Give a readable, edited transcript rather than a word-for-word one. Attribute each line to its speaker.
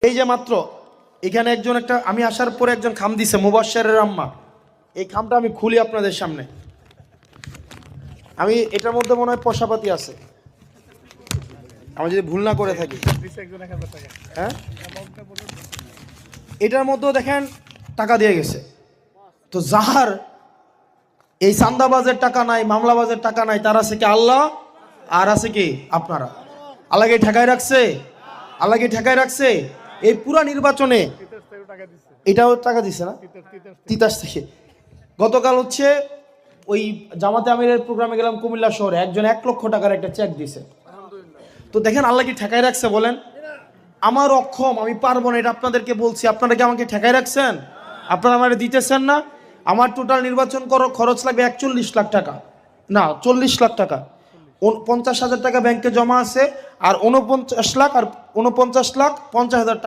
Speaker 1: এই যে মাত্র এখানে একজন একটা আমি আসার পরে একজন খাম দিছে মুবাশশিরের আম্মা, এই খামটা আমি খুলি আপনাদের সামনে। আমি এটার মধ্যে মনে হয় পয়সাপাতি আছে, আমি যদি ভুল না করে থাকি। হ্যাঁ, এটার মধ্যেও দেখেন টাকা দিয়ে গেছে। তো যাহার এই চান্দাবাজের টাকা নাই, মামলাবাজের টাকা নাই, তার আছে কি আল্লাহ আর আছে কি আপনারা। আল্লাহকে ঠেকায় রাখছে, আল্লাহকে ঠেকায় রাখছে। এই পুরা নির্বাচনে এটাও টাকা দিছে না, তিতাস থেকে। গতকাল হচ্ছে ওই জামাতে আমিরের প্রোগ্রামে গেলাম কুমিল্লা শহরে, একজন 1 লক্ষ টাকার একটা চেক দিছে। তো দেখেন আল্লাহ কি ঠেকায় রাখছে বলেন? আমার অক্ষম, আমি পারবো না, এটা আপনাদেরকে বলছি। আপনারা কি আমাকে ঠেকায় রাখছেন? আপনারা আমাকে দিতেছেন না। আমার টোটাল নির্বাচন খরচ লাগবে 41 লাখ টাকা, না 40 লাখ টাকা। 50,000 টাকা ব্যাংকে জমা আছে, আর 49 লাখ আর 49 লাখ 50,000 টাকা